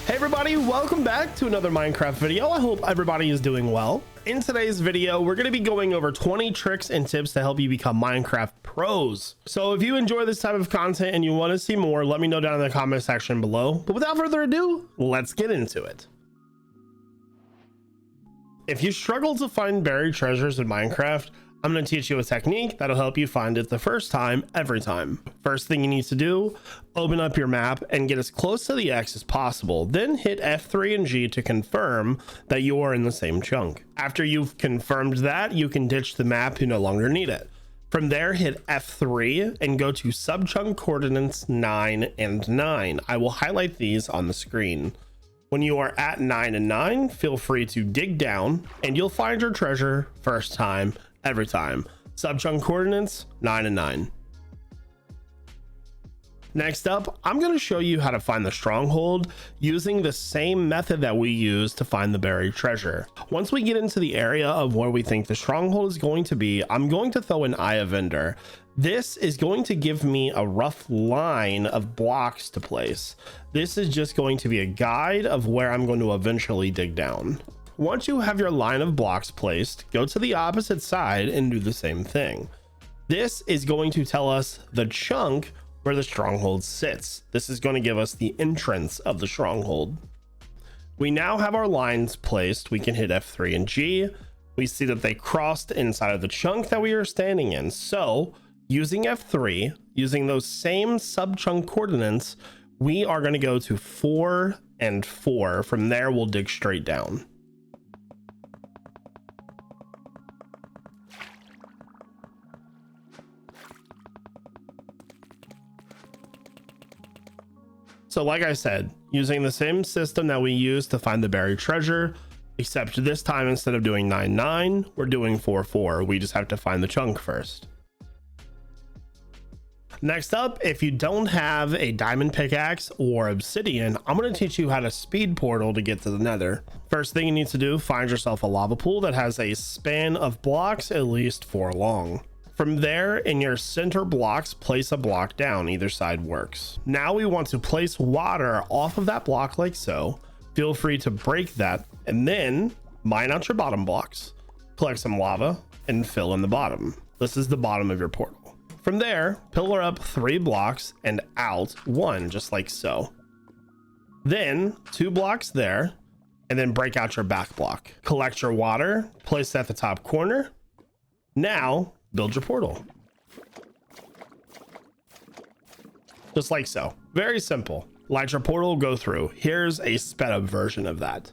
Hey everybody, welcome back to another Minecraft video. I hope everybody is doing well. In today's video, we're going to be going over 20 tricks and tips to help you become Minecraft pros. So if you enjoy this type of content and you want to see more, let me know down in the comment section below. But without further ado, let's get into it. If you struggle to find buried treasures in Minecraft, I'm going to teach you a technique that'll help you find it the first time, every time. First thing you need to do, open up your map and get as close to the X as possible. Then hit F3 and G to confirm that you are in the same chunk. After you've confirmed that, you can ditch the map, you no longer need it. From there, hit F3 and go to subchunk coordinates 9 and 9. I will highlight these on the screen. When you are at 9 and 9, feel free to dig down and you'll find your treasure first time, every time. Subchunk coordinates 9 and 9. Next up, I'm going to show you how to find the stronghold using the same method that we use to find the buried treasure. Once we get into the area of where we think the stronghold is going to be, I'm going to throw an Eye of Ender. This is going to give me a rough line of blocks to place. This is just going to be a guide of where I'm going to eventually dig down. Once you have your line of blocks placed, go to the opposite side and do the same thing. This is going to tell us the chunk where the stronghold sits. This is going to give us the entrance of the stronghold. We now have our lines placed. We can hit F3 and G. We see that they crossed inside of the chunk that we are standing in. So using F3, using those same subchunk coordinates, we are going to go to 4 and 4. From there, we'll dig straight down. So like I said, using the same system that we used to find the buried treasure, except this time instead of doing 9-9, we're doing 4-4. We just have to find the chunk first. Next up, if you don't have a diamond pickaxe or obsidian, I'm going to teach you how to speed portal to get to the nether. First thing you need to do, find yourself a lava pool that has a span of blocks at least 4 long. From there, in your center blocks, place a block down. Either side works. Now we want to place water off of that block like so. Feel free to break that and then mine out your bottom blocks. Collect some lava and fill in the bottom. This is the bottom of your portal. From there, pillar up 3 blocks and out 1, just like so. Then 2 blocks there and then break out your back block. Collect your water, place it at the top corner. Now, build your portal. Just like so. Very simple. Light your portal, go through. Here's a sped up version of that.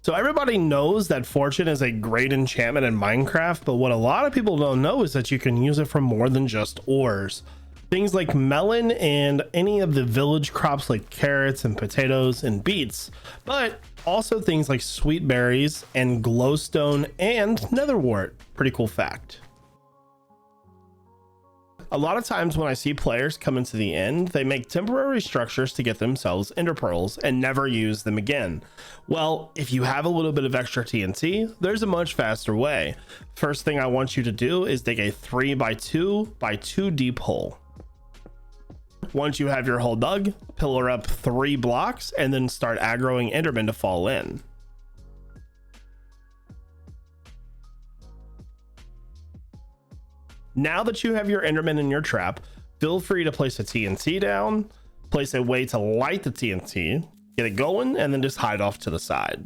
So everybody knows that fortune is a great enchantment in Minecraft, but what a lot of people don't know is that you can use it for more than just ores. Things like melon and any of the village crops like carrots and potatoes and beets, but also things like sweet berries and glowstone and netherwort. Pretty cool fact. A lot of times when I see players come into the end, they make temporary structures to get themselves ender pearls and never use them again. Well, if you have a little bit of extra TNT, there's a much faster way. First thing I want you to do is dig a 3x2 by 2 deep hole. Once you have your hole dug, pillar up 3 blocks and then start aggroing endermen to fall in. Now that you have your enderman in your trap, feel free to place a TNT down, place a way to light the TNT, get it going, and then just hide off to the side.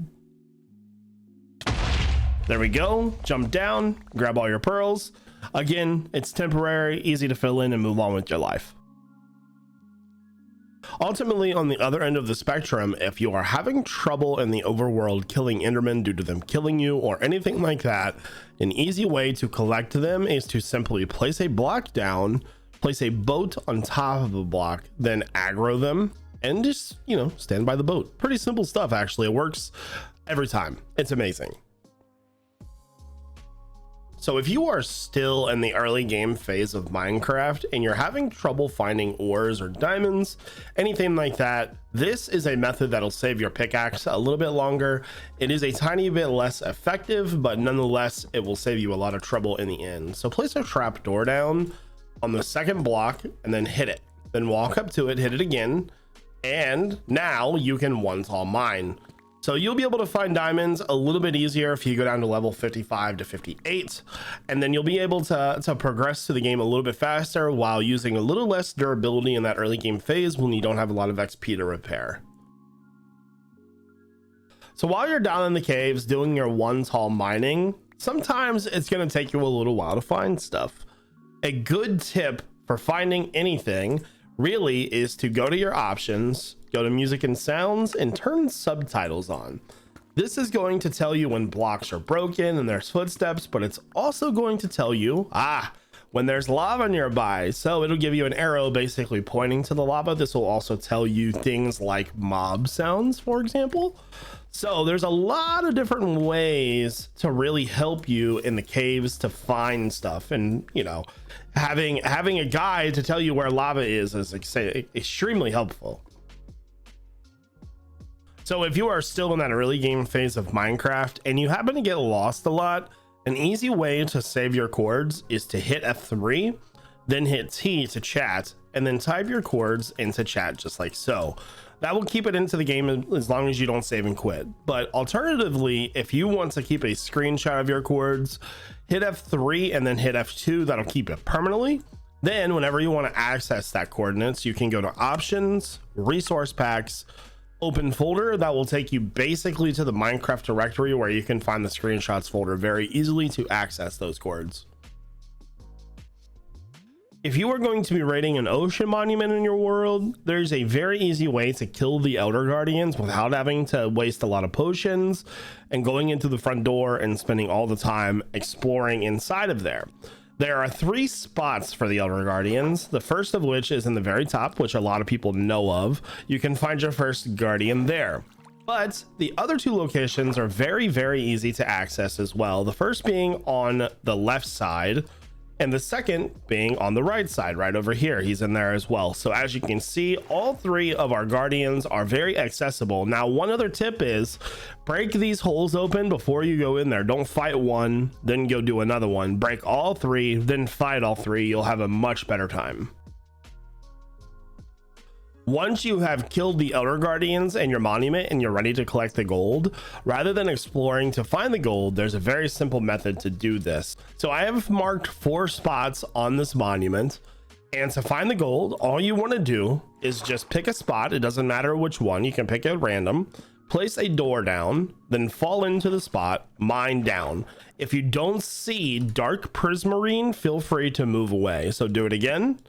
There we go. Jump down, grab all your pearls. Again, it's temporary, easy to fill in and move on with your life. Ultimately, on the other end of the spectrum, if you are having trouble in the overworld killing endermen due to them killing you or anything like that, an easy way to collect them is to simply place a block down, place a boat on top of the block, then aggro them and just, you know, stand by the boat. Pretty simple stuff, actually. It works every time. It's amazing. So if you are still in the early game phase of Minecraft and you're having trouble finding ores or diamonds, anything like that, this is a method that'll save your pickaxe a little bit longer. It is a tiny bit less effective, but nonetheless, it will save you a lot of trouble in the end. So place a trap door down on the second block and then hit it. Then walk up to it, hit it again, and now you can one tall mine. So you'll be able to find diamonds a little bit easier if you go down to level 55 to 58, and then you'll be able to progress to the game a little bit faster while using a little less durability in that early game phase when you don't have a lot of XP to repair. So while you're down in the caves doing your one tall mining, sometimes it's going to take you a little while to find stuff. A good tip for finding anything really is to go to your options, go to music and sounds, and turn subtitles on. This is going to tell you when blocks are broken and there's footsteps, but it's also going to tell you when there's lava nearby. So it'll give you an arrow basically pointing to the lava. This will also tell you things like mob sounds, for example. So there's a lot of different ways to really help you in the caves to find stuff, and you know, having a guide to tell you where lava is extremely helpful. So if you are still in that early game phase of Minecraft and you happen to get lost a lot, an easy way to save your chords is to hit F3, then hit T to chat, and then type your chords into chat just like so. That will keep it into the game as long as you don't save and quit. But alternatively, if you want to keep a screenshot of your chords, hit F3 and then hit F2. That'll keep it permanently. Then whenever you want to access that coordinates, you can go to options, resource packs, open folder. That will take you basically to the Minecraft directory where you can find the screenshots folder very easily to access those chords. If you are going to be raiding an ocean monument in your world, there's a very easy way to kill the Elder Guardians without having to waste a lot of potions and going into the front door and spending all the time exploring inside of there. There are 3 spots for the Elder Guardians, the first of which is in the very top, which a lot of people know of. You can find your first Guardian there. But the other 2 locations are very, very easy to access as well. The first being on the left side, and the second being on the right side, right over here. He's in there as well. So as you can see, all 3 of our guardians are very accessible. Now, one other tip is break these holes open before you go in there. Don't fight one, then go do another one. Break all 3, then fight all 3. You'll have a much better time. Once you have killed the Elder Guardians and your monument and you're ready to collect the gold, rather than exploring to find the gold, there's a very simple method to do this. So I have marked 4 spots on this monument, and to find the gold, all you want to do is just pick a spot. It doesn't matter which one, you can pick at random, place a door down, then fall into the spot, mine down. If you don't see dark prismarine, feel free to move away. So do it again.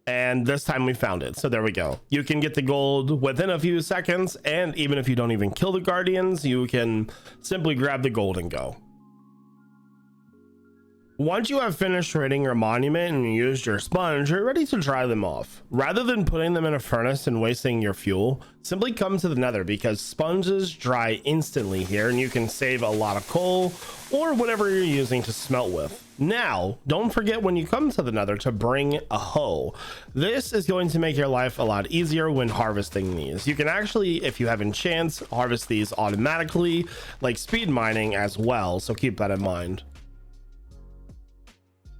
And this time we found it. So there we go. You can get the gold within a few seconds. And even if you don't even kill the guardians, you can simply grab the gold and go. Once you have finished raiding your monument and you used your sponge, you're ready to dry them off. Rather than putting them in a furnace and wasting your fuel, simply come to the nether, because sponges dry instantly here and you can save a lot of coal or whatever you're using to smelt with. Now, don't forget when you come to the nether to bring a hoe. This is going to make your life a lot easier when harvesting these. You can actually, if you have enchants, harvest these automatically, like speed mining as well, so keep that in mind.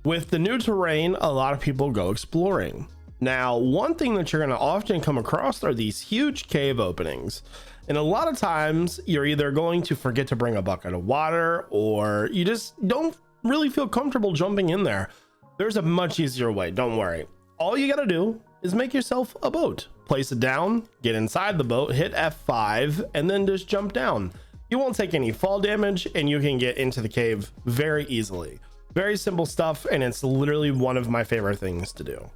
With the new terrain, a lot of people go exploring. Now, one thing that you're going to often come across are these huge cave openings. And a lot of times you're either going to forget to bring a bucket of water, or you just don't really feel comfortable jumping in there. There's a much easier way, don't worry. All you got to do is make yourself a boat. Place it down, get inside the boat, hit F5, and then just jump down. You won't take any fall damage and you can get into the cave very easily. Very simple stuff, and it's literally one of my favorite things to do.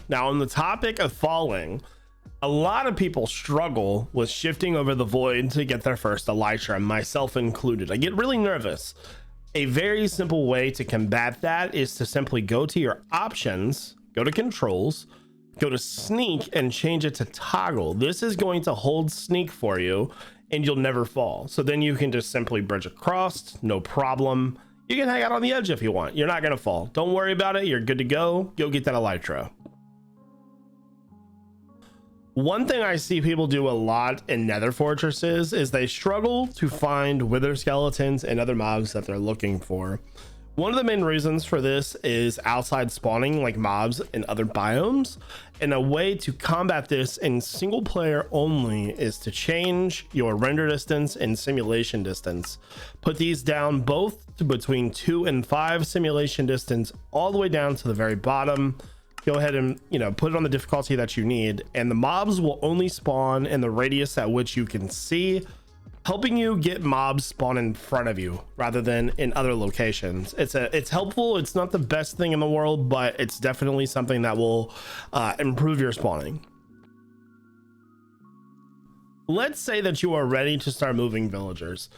Now, on the topic of falling, a lot of people struggle with shifting over the void to get their first elytra, myself included. I get really nervous. A very simple way to combat that is to simply go to your options, go to controls, go to sneak, and change it to toggle. This is going to hold sneak for you and you'll never fall. So then you can just simply bridge across, no problem. You can hang out on the edge if you want. You're not gonna fall. Don't worry about it. You're good to go. Go get that elytra. One thing I see people do a lot in nether fortresses is they struggle to find wither skeletons and other mobs that they're looking for. One of the main reasons for this is outside spawning, like mobs in other biomes. And a way to combat this in single player only is to change your render distance and simulation distance. Put these down both to between 2 and 5 simulation distance, all the way down to the very bottom. Go ahead and, put it on the difficulty that you need, and the mobs will only spawn in the radius at which you can see, helping you get mobs spawn in front of you rather than in other locations. It's helpful. It's not the best thing in the world, but it's definitely something that will improve your spawning. Let's say that you are ready to start moving villagers.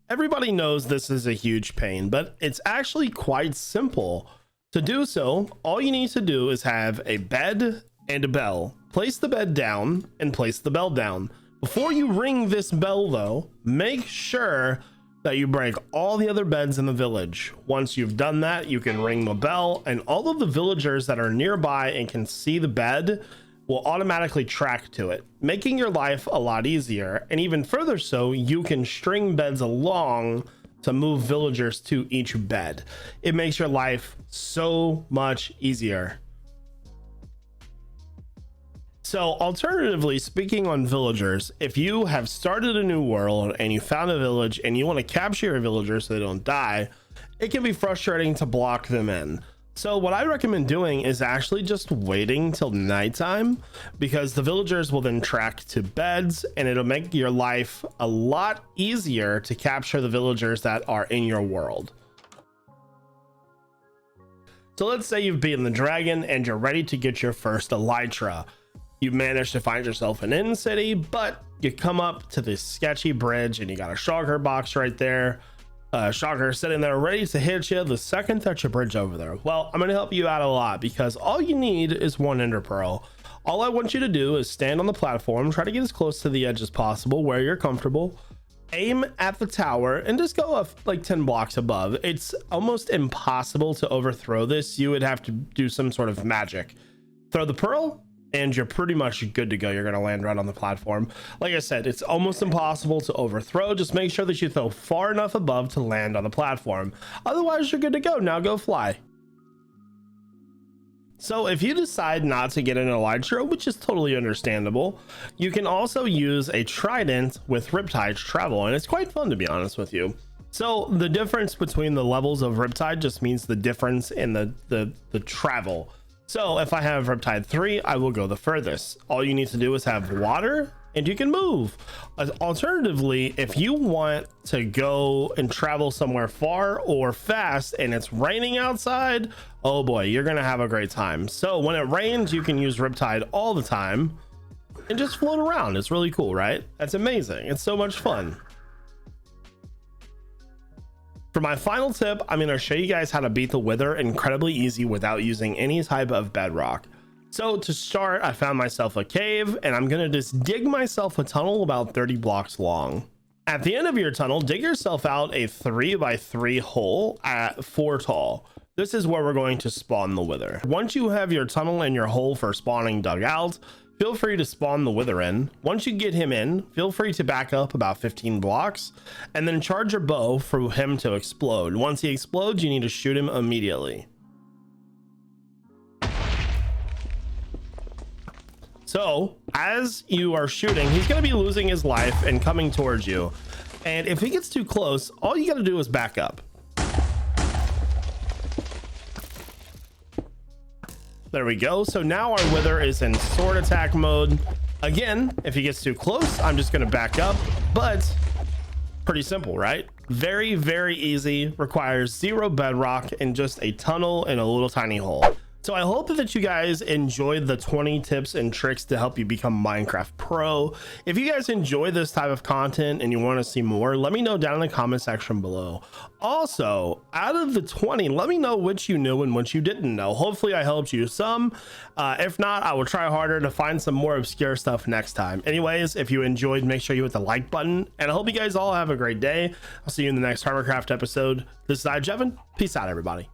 Everybody knows this is a huge pain, but it's actually quite simple. To do so, all you need to do is have a bed and a bell. Place the bed down and place the bell down. Before you ring this bell though, make sure that you break all the other beds in the village. Once you've done that, you can ring the bell, and all of the villagers that are nearby and can see the bed will automatically track to it, making your life a lot easier. And even further so, you can string beds along to move villagers to each bed. It makes your life so much easier. So alternatively, speaking on villagers, if you have started a new world and you found a village and you want to capture your villagers so they don't die, it can be frustrating to block them in. So what I recommend doing is actually just waiting till nighttime, because the villagers will then track to beds and it'll make your life a lot easier to capture the villagers that are in your world. So let's say you've beaten the dragon and you're ready to get your first elytra. You managed to find yourself an end city, but you come up to this sketchy bridge and you got a shulker box right there. Shulker sitting there ready to hit you the second that you bridge over there. Well, I'm going to help you out a lot, because all you need is one ender pearl. All I want you to do is stand on the platform, try to get as close to the edge as possible where you're comfortable, aim at the tower, and just go up like 10 blocks above. It's almost impossible to overthrow this. You would have to do some sort of magic. Throw the pearl and you're pretty much good to go. You're going to land right on the platform. Like I said, it's almost impossible to overthrow. Just make sure that you throw far enough above to land on the platform. Otherwise, you're good to go. Now go fly. So if you decide not to get an elytra, which is totally understandable, you can also use a trident with Riptide Travel, and it's quite fun, to be honest with you. So the difference between the levels of Riptide just means the difference in the travel. So if I have Riptide 3, I will go the furthest. All you need to do is have water and you can move. Alternatively, if you want to go and travel somewhere far or fast and it's raining outside, oh boy, you're gonna have a great time. So when it rains, you can use Riptide all the time and just float around. It's really cool, right? That's amazing. It's so much fun. For my final tip, I'm going to show you guys how to beat the Wither incredibly easy without using any type of bedrock. So to start, I found myself a cave and I'm going to just dig myself a tunnel about 30 blocks long. At the end of your tunnel, dig yourself out a 3x3 hole at 4 tall. This is where we're going to spawn the Wither. Once you have your tunnel and your hole for spawning dug out, feel free to spawn the Wither in. Once you get him in, feel free to back up about 15 blocks and then charge your bow for him to explode. Once he explodes, you need to shoot him immediately. So as you are shooting, he's going to be losing his life and coming towards you. And if he gets too close, all you got to do is back up. There we go. So now our Wither is in sword attack mode. Again, if he gets too close, I'm just going to back up, but pretty simple, right? Very, very easy. Requires 0 bedrock and just a tunnel and a little tiny hole. So I hope that you guys enjoyed the 20 tips and tricks to help you become Minecraft Pro. If you guys enjoy this type of content and you want to see more, let me know down in the comment section below. Also, out of the 20, let me know which you knew and which you didn't know. Hopefully I helped you some. If not, I will try harder to find some more obscure stuff next time. Anyways, if you enjoyed, make sure you hit the like button, and I hope you guys all have a great day. I'll see you in the next Hermitcraft episode. This is iJevin. Peace out, everybody.